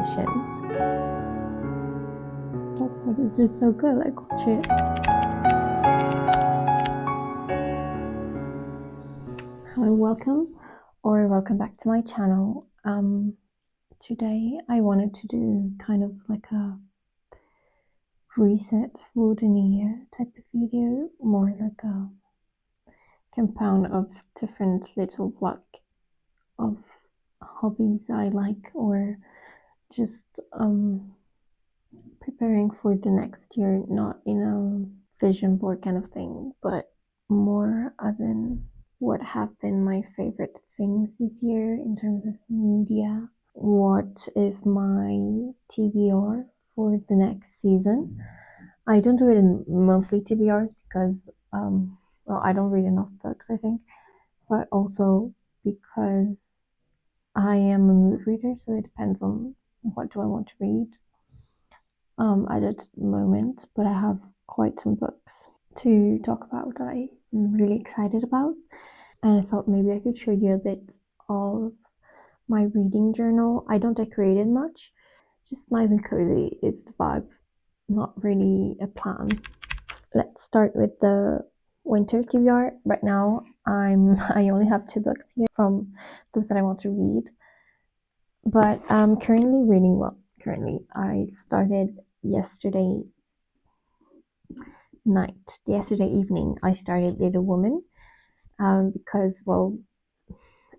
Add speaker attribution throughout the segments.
Speaker 1: edition. But it's just so good, like watch it. Hello, welcome back to my channel. Today I wanted to do kind of like a reset for the new year type of video, more like a compound of different little vlog of hobbies I like, or just preparing for the next year, not in a vision board kind of thing, but more as in what have been my favorite things this year in terms of media, what is my TBR for the next season. I don't do it in monthly TBRs because well, I don't read enough books, I think, but also because I am a mood reader, so it depends on what do I want to read at that moment. But I have quite some books to talk about that I'm really excited about, and I thought maybe I could show you a bit of my reading journal. I don't decorate it much, just nice and cozy. It's the vibe, not really a plan. Let's start with the winter TBR. Right now, I only have 2 books here from those that I want to read, but I'm currently reading. Well, currently I started yesterday evening. I started Little Woman, because well,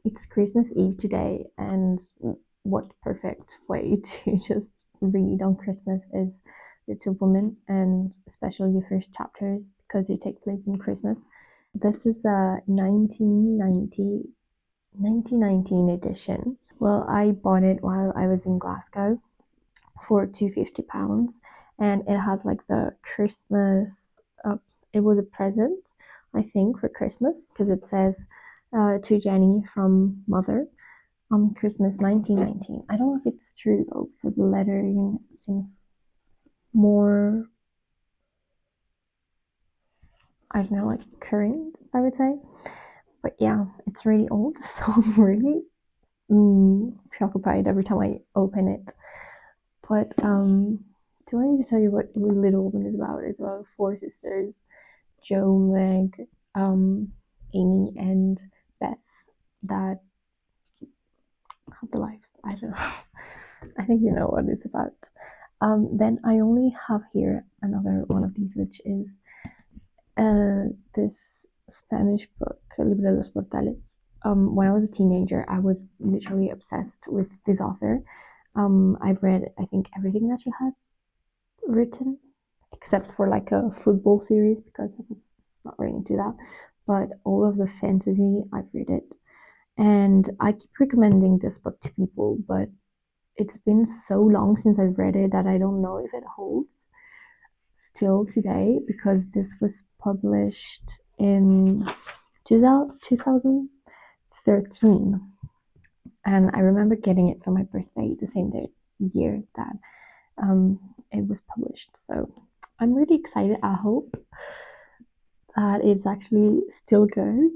Speaker 1: it's Christmas Eve today, and what perfect way to just read on Christmas is Little Woman, and especially the first chapters because they take place in Christmas. This is a 1919 edition. Well, I bought it while I was in Glasgow for £250, and it has like the Christmas. It was a present, I think, for Christmas, because it says to Jenny from Mother on Christmas 1919. I don't know if it's true though, because the lettering seems more, I don't know, like current, I would say. But yeah, it's really old, so I'm really preoccupied every time I open it. But do I need to tell you what Little Woman is about? It's about 4 sisters, Jo, Meg, Amy, and Beth, that have the lives. I don't know. I think you know what it's about. Then I only have here another one of these, which is this Spanish book, Libro de los Portales. When I was a teenager, I was literally obsessed with this author. I've read, I think, everything that she has written, except for like a football series, because I was not really into that. But all of the fantasy, I've read it. And I keep recommending this book to people, but it's been so long since I've read it that I don't know if it holds still today, because this was published in 2013, and I remember getting it for my birthday the same year that it was published. So I'm really excited. I hope that it's actually still good,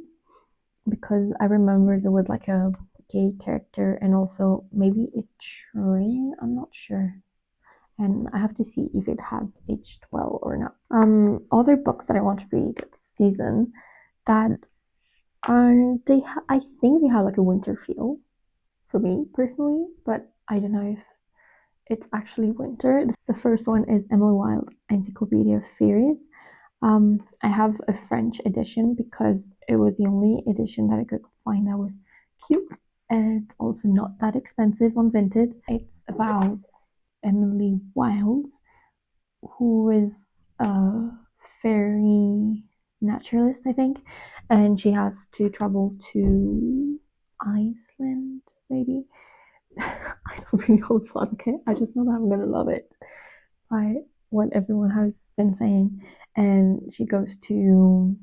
Speaker 1: because I remember there was like a gay character, and also maybe a train, I'm not sure, and I have to see if it has age 12 or not. Other books that I want to read this season that are I think they have like a winter feel for me personally, but I don't know if it's actually winter. The first one is Emily Wilde, Encyclopedia of Fairies. I have a French edition because it was the only edition that I could find that was cute and also not that expensive on Vinted. It's about Emily Wilde, who is a fairy naturalist, I think, and she has to travel to Iceland, maybe. I don't really know the plot, okay? I just know that I'm gonna love it by what everyone has been saying. And she goes to,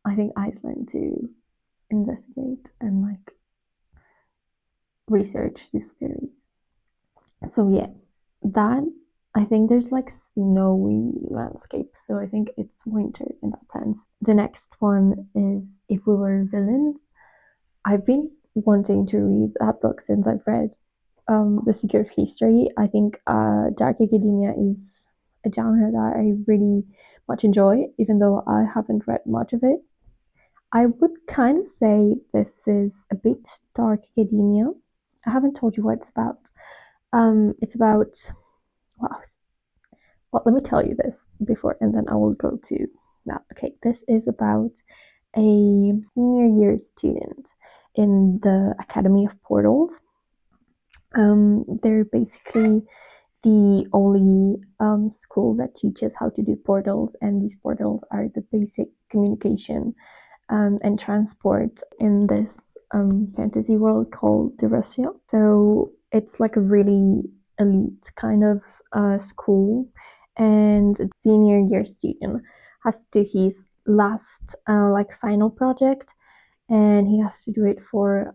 Speaker 1: I think, Iceland to investigate and like research these fairies. So yeah, that, I think there's like snowy landscape, so I think it's winter in that sense. The next one is If We Were Villains. I've been wanting to read that book since I've read the secret history. I think dark academia is a genre that I really much enjoy, even though I haven't read much of it. I would kind of say this is a bit dark academia. I haven't told you what it's about. It's about well, well, let me tell you this before, and then I will go to now. Okay, this is about a senior year student in the Academy of Portals. They're basically the only school that teaches how to do portals, and these portals are the basic communication and transport in this fantasy world called the Russia. So it's like a really elite kind of school, and a senior year student has to do his last like final project, and he has to do it for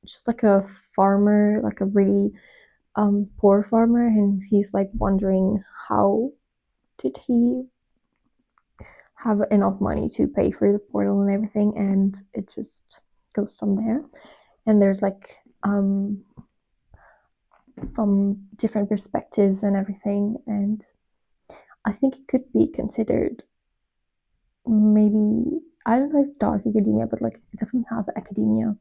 Speaker 1: just like a farmer, like a really poor farmer, and he's like wondering how did he have enough money to pay for the portal and everything, and it just goes from there. And there's like some different perspectives and everything, and I think it could be considered maybe, I don't know if dark academia, but like it definitely has academia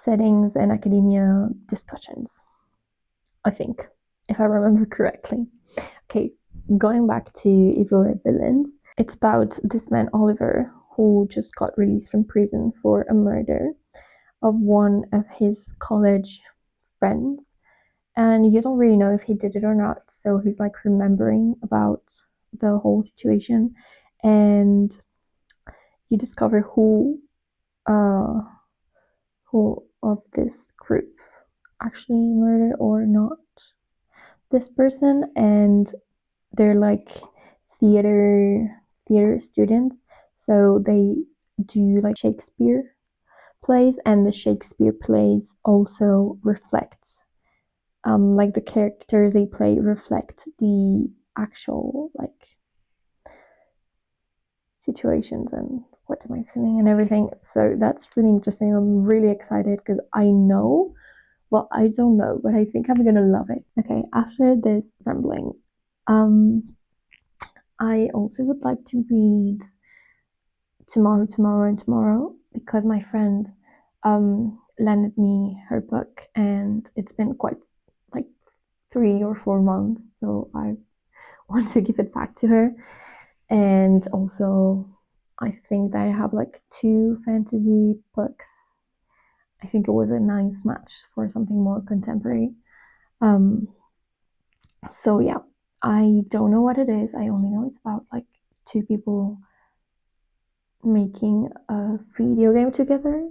Speaker 1: settings and academia discussions, I think, if I remember correctly. Okay, going back to Evil Villains, it's about this man Oliver who just got released from prison for a murder of one of his college friends, and you don't really know if he did it or not. So he's like remembering about the whole situation, and you discover uh who of this group actually murdered or not this person, and they're like theater theater students, so they do like Shakespeare plays, and the Shakespeare plays also reflects like the characters they play reflect the actual like situations and what am I feeling and everything. So that's really interesting. I'm really excited because I know, well, I don't know, but I think I'm gonna love it. Okay, after this rambling, um I also would like to read tomorrow because my friend lended me her book, and it's been quite like 3 or 4 months, so I want to give it back to her. And also, I think that I have like two fantasy books. I think it was a nice match for something more contemporary. Um, so yeah, I don't know what it is. I only know it's about like two people making a video game together,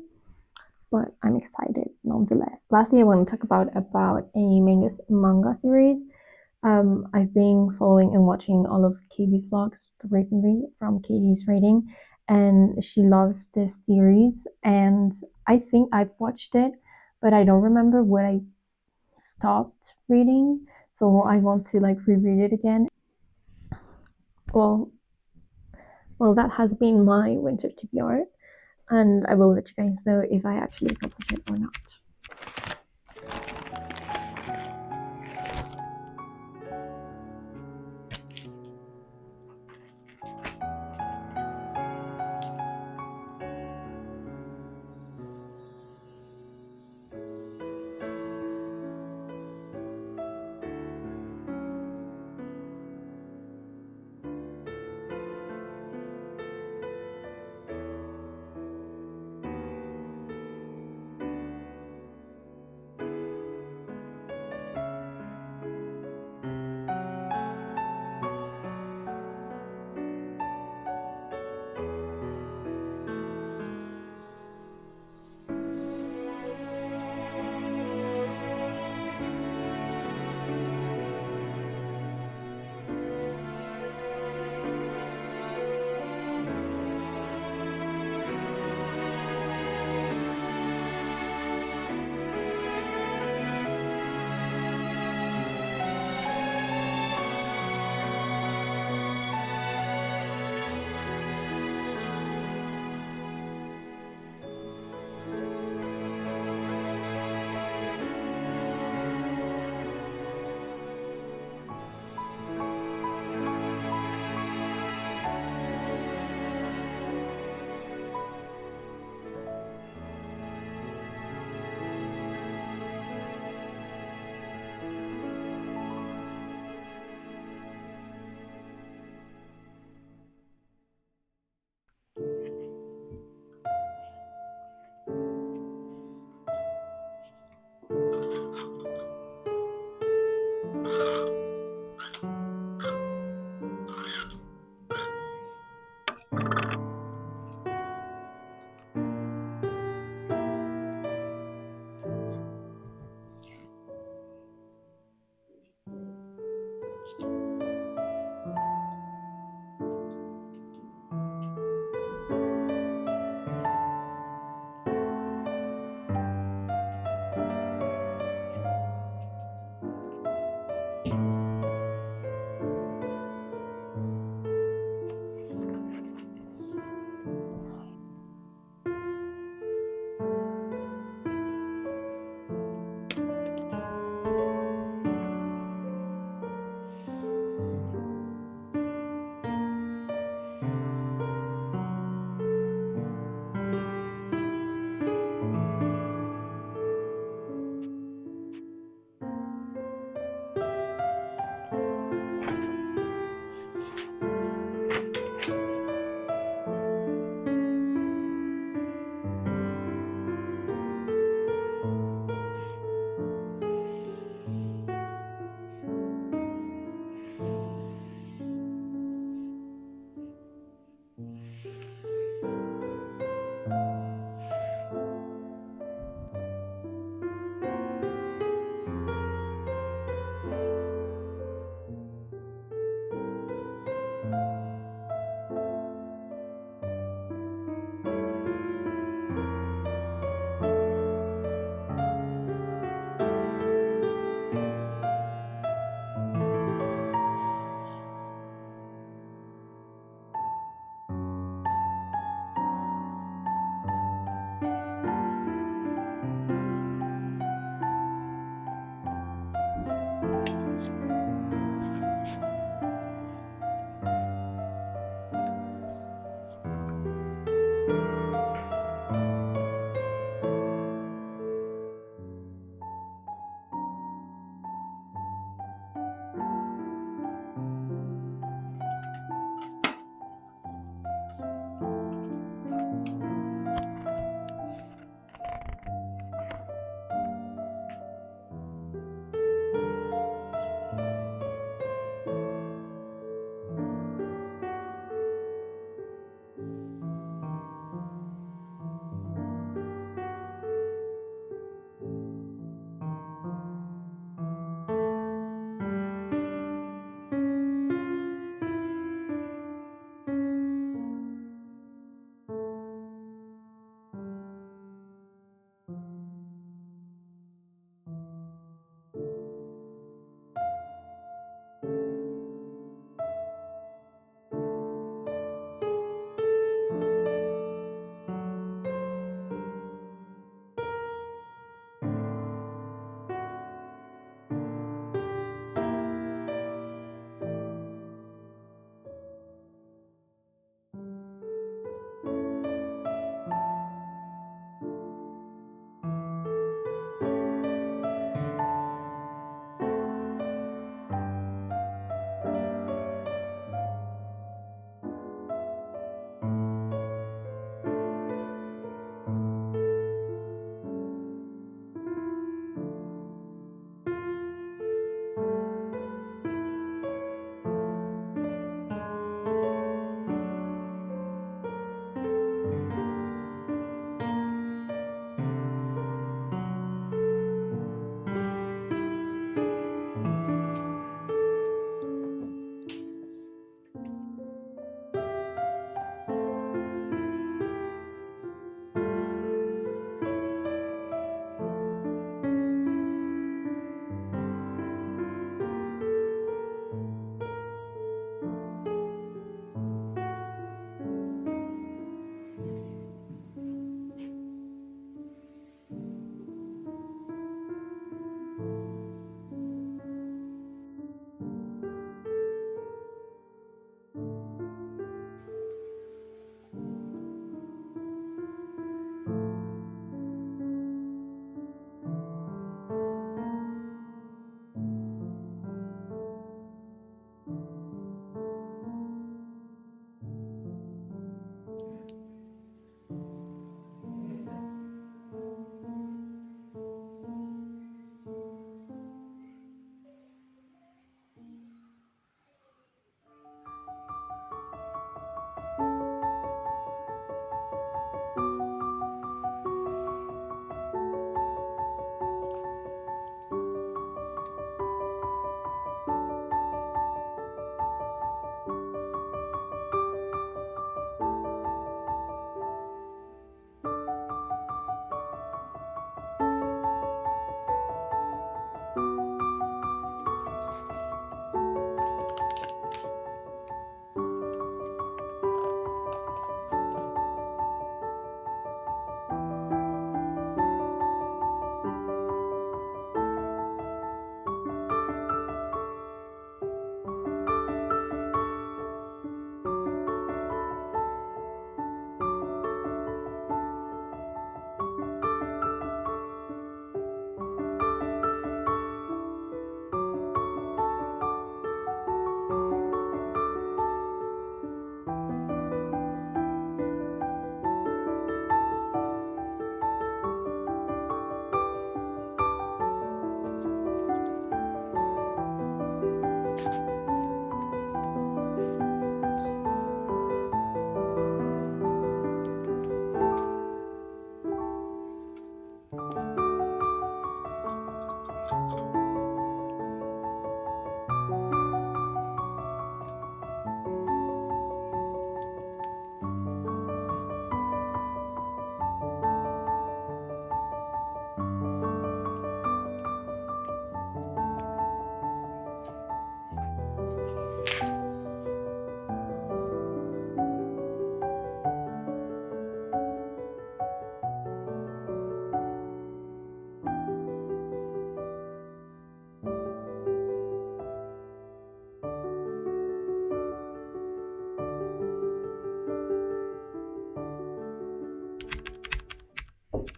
Speaker 1: but I'm excited nonetheless. Lastly, I want to talk about a manga series. I've been following and watching all of Katie's vlogs recently from Katie's Rating, and she loves this series. And I think I've watched it, but I don't remember what I stopped reading. So I want to like reread it again. Well, well, that has been my winter TBR, and I will let you guys know if I actually accomplish it or not.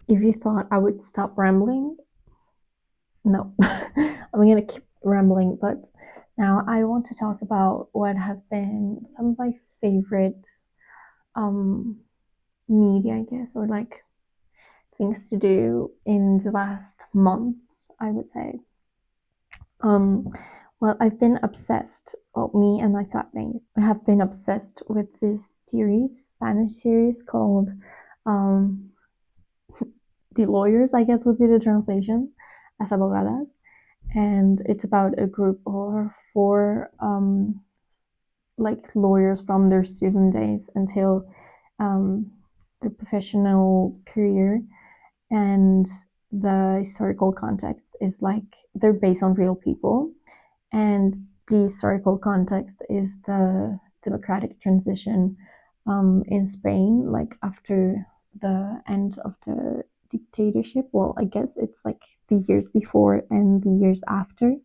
Speaker 1: if you thought I would stop rambling, no, I'm gonna keep rambling. But now I want to talk about what have been some of my favorite um media, I guess, or like things to do in the last months, I would say. Um, well, I've been obsessed, well, me and my flatmate have been obsessed with this series, Spanish series called um, The Lawyers, I guess would be the translation, As Abogadas. And it's about a group of four like lawyers from their student days until um, their professional career, and the historical context is like they're based on real people, and the historical context is the democratic transition in Spain, like after the end of the dictatorship. Well, I guess it's like the years before and the years after,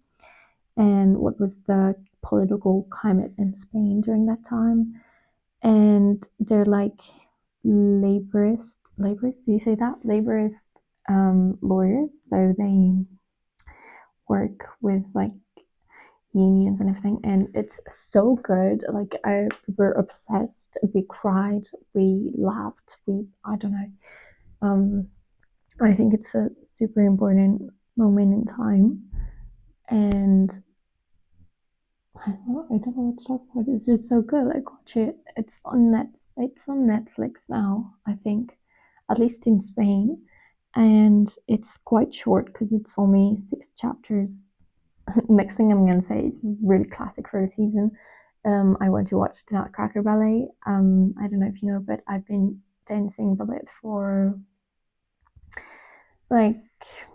Speaker 1: and what was the political climate in Spain during that time. And they're like laborist, do you say that? Laborist lawyers. So they work with like unions and everything, and it's so good. Like I were obsessed. We cried, we laughed, we I don't know. I think it's a super important moment in time, and I don't know what to talk about. It's just so good. Like watch it. It's on Netflix now, I think, at least in Spain, and it's quite short because it's only 6 chapters. Next thing I'm gonna say is really classic for the season. I went to watch the Nutcracker Ballet. I don't know if you know, but I've been dancing ballet for like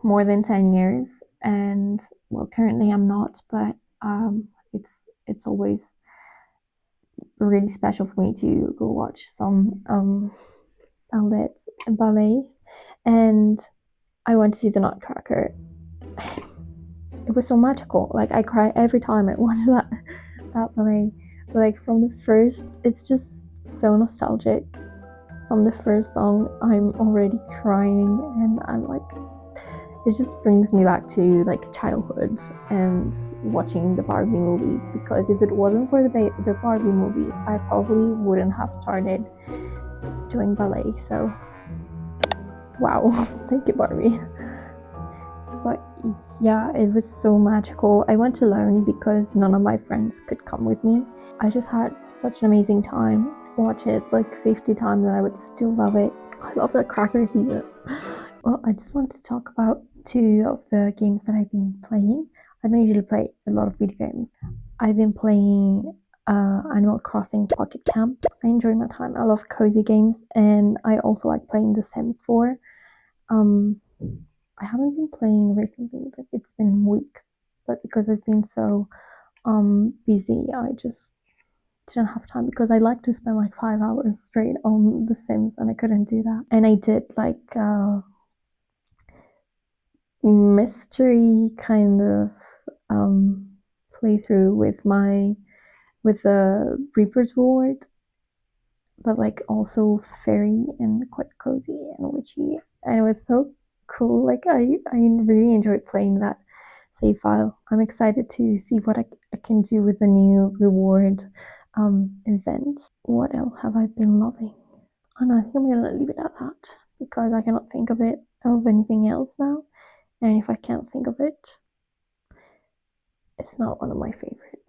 Speaker 1: more than 10 years, and well, currently I'm not, but it's always really special for me to go watch some ballets, and I went to see the Nutcracker. It was so magical. Like I cry every time I watch that ballet. But like from the first, it's just so nostalgic. From the first song, I'm already crying, and I'm like, it just brings me back to like childhood and watching the Barbie movies. Because if it wasn't for the Barbie movies, I probably wouldn't have started doing ballet. So, wow, thank you, Barbie. But yeah, it was so magical. I went alone because none of my friends could come with me. I just had such an amazing time. Watch it like 50 times and I would still love it. I love the Cracker season. Well, I just wanted to talk about two of the games that I've been playing. I don't usually play a lot of video games. I've been playing Animal Crossing Pocket Camp. I enjoy my time. I love cozy games, and I also like playing The Sims 4. Um, I haven't been playing recently, but it's been weeks. But because I've been so busy, I just didn't have time because I like to spend like 5 hours straight on The Sims, and I couldn't do that. And I did like mystery kind of playthrough with the Reaper's Reward, but like also fairy and quite cozy and witchy, and it was so cool. Like I really enjoyed playing that save file. I'm excited to see what I can do with the new reward event. What else have I been loving? And I think I'm gonna leave it at that because I cannot think of anything else now. And if I can't think of it, it's not one of my favorites.